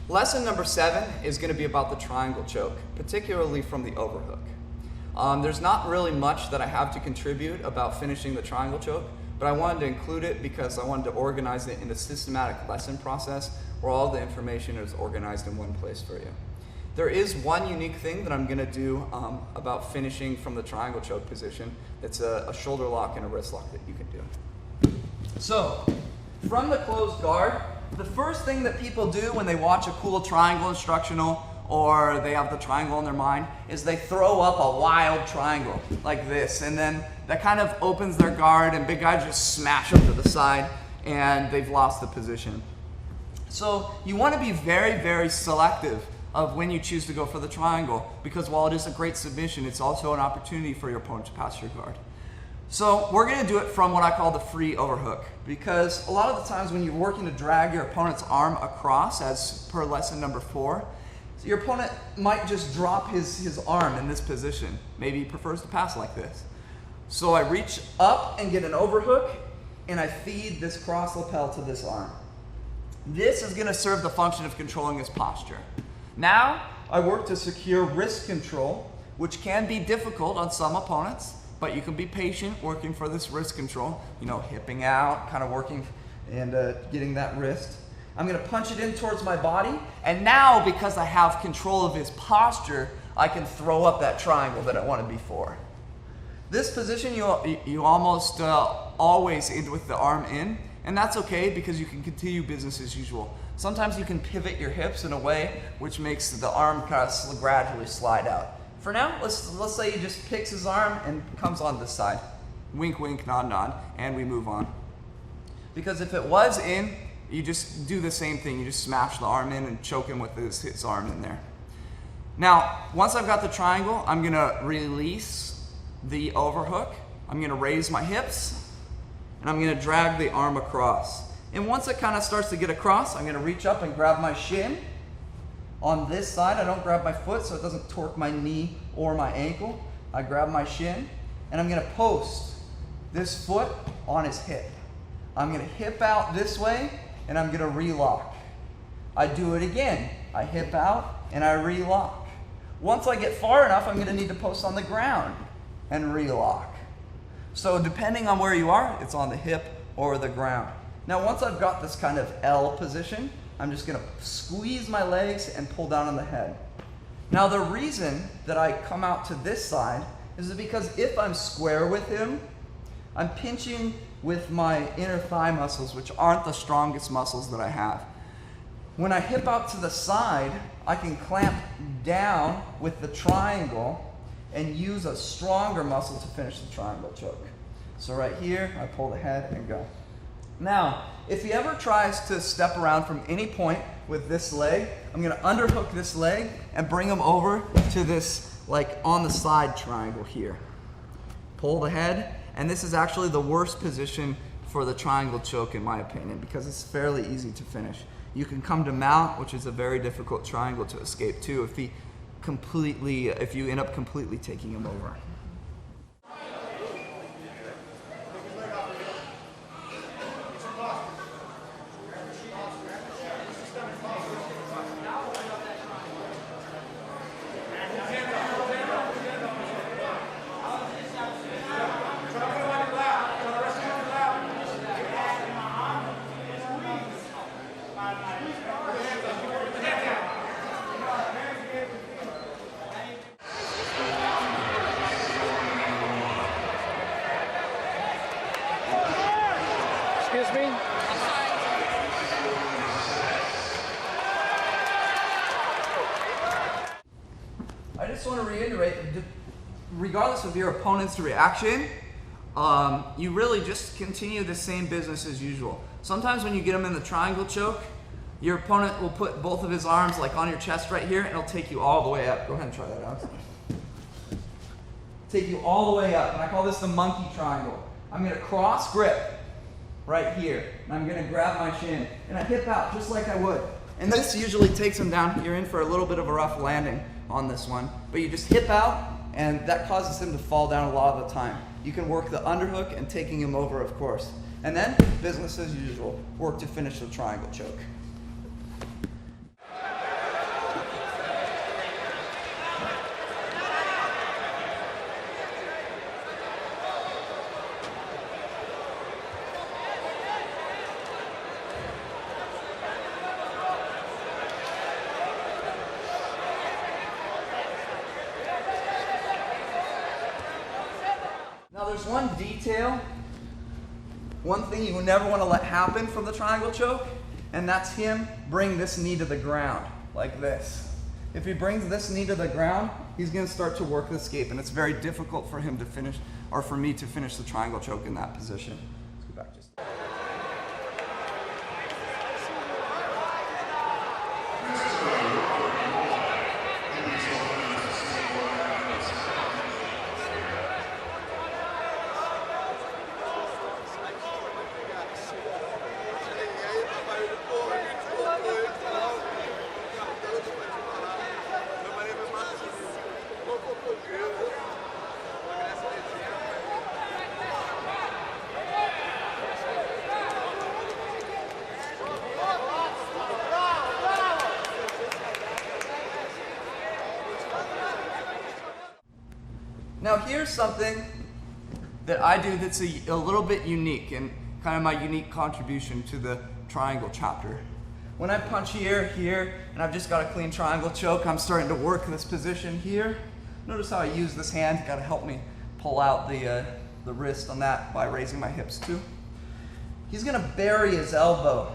Lesson number 7 is going to be about the triangle choke, particularly from the overhook. There's not really much that I have to contribute about finishing the triangle choke, but I wanted to include it because I wanted to organize it in a systematic lesson process where all the information is organized in one place for you. There is one unique thing that I'm going to do about finishing from the triangle choke position. It's a shoulder lock and a wrist lock that you can do. So, from the closed guard, the first thing that people do when they watch a cool triangle instructional or they have the triangle in their mind is they throw up a wild triangle like this, and then that kind of opens their guard and big guys just smash them to the side and they've lost the position. So you want to be very, very selective of when you choose to go for the triangle, because while it is a great submission, it's also an opportunity for your opponent to pass your guard. So we're going to do it from what I call the free overhook, because a lot of the times when you're working to drag your opponent's arm across, as per lesson number 4, so your opponent might just drop his arm in this position. Maybe he prefers to pass like this. So I reach up and get an overhook, and I feed this cross lapel to this arm. This is going to serve the function of controlling his posture. Now I work to secure wrist control, which can be difficult on some opponents, but you can be patient working for this wrist control, you know, hipping out, kind of working and getting that wrist. I'm going to punch it in towards my body, and now because I have control of his posture, I can throw up that triangle that I wanted before. This position you almost always end with the arm in, and that's okay because you can continue business as usual. Sometimes you can pivot your hips in a way which makes the arm kind of gradually slide out. For now, let's say he just picks his arm and comes on this side. Wink, wink, nod, nod, and we move on. Because if it was in, you just do the same thing. You just smash the arm in and choke him with his arm in there. Now, once I've got the triangle, I'm going to release the overhook. I'm going to raise my hips, and I'm going to drag the arm across. And once it kind of starts to get across, I'm going to reach up and grab my shin. On this side, I don't grab my foot so it doesn't torque my knee or my ankle. I grab my shin, and I'm going to post this foot on his hip. I'm going to hip out this way, and I'm going to relock. I do it again. I hip out, and I relock. Once I get far enough, I'm going to need to post on the ground and relock. So depending on where you are, it's on the hip or the ground. Now once I've got this kind of L position, I'm just going to squeeze my legs and pull down on the head. Now the reason that I come out to this side is because if I'm square with him, I'm pinching with my inner thigh muscles, which aren't the strongest muscles that I have. When I hip out to the side, I can clamp down with the triangle and use a stronger muscle to finish the triangle choke. So right here, I pull the head and go. Now, if he ever tries to step around from any point with this leg, I'm going to underhook this leg and bring him over to this, like, on the side triangle here. Pull the head, and this is actually the worst position for the triangle choke in my opinion because it's fairly easy to finish. You can come to mount, which is a very difficult triangle to escape too if you end up completely taking him over. Excuse me? I just want to reiterate that regardless of your opponent's reaction, you really just continue the same business as usual. Sometimes when you get them in the triangle choke, your opponent will put both of his arms like on your chest right here and it'll take you all the way up. Go ahead and try that out. Take you all the way up, and I call this the monkey triangle. I'm going to cross grip right here, and I'm going to grab my shin, and I hip out just like I would. And this usually takes him down. You're in for a little bit of a rough landing on this one, but you just hip out, and that causes him to fall down a lot of the time. You can work the underhook and taking him over, of course. And then, business as usual, work to finish the triangle choke. there's one detail, one thing you never want to let happen from the triangle choke, and that's him bring this knee to the ground, like this. If he brings this knee to the ground, he's going to start to work the escape, and it's very difficult for him to finish, or for me to finish the triangle choke in that position. Let's go back just. Now here's something that I do that's a little bit unique and kind of my unique contribution to the triangle chapter. When I punch here, and I've just got a clean triangle choke, I'm starting to work this position here. Notice how I use this hand, gotta help me pull out the wrist on that by raising my hips too. He's gonna bury his elbow.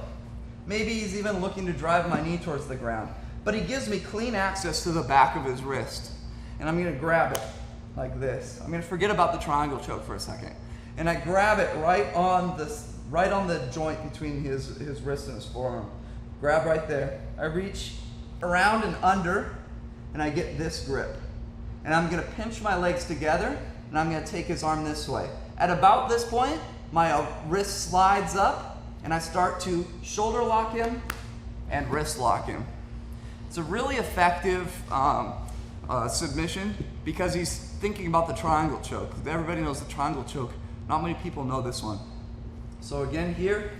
Maybe he's even looking to drive my knee towards the ground, but he gives me clean access to the back of his wrist. And I'm gonna grab it like this. I'm gonna forget about the triangle choke for a second. And I grab it right on the joint between his wrist and his forearm. Grab right there. I reach around and under, and I get this grip. And I'm gonna pinch my legs together, and I'm gonna take his arm this way. At about this point, my wrist slides up, and I start to shoulder lock him and wrist lock him. It's a really effective submission because he's thinking about the triangle choke. Everybody knows the triangle choke. Not many people know this one. So again here,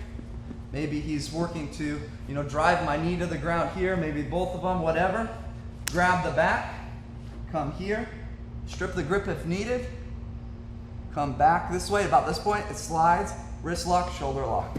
maybe he's working to, drive my knee to the ground here, maybe both of them, whatever. Grab the back, come here, strip the grip if needed, come back this way. About this point, it slides, wrist lock, shoulder lock.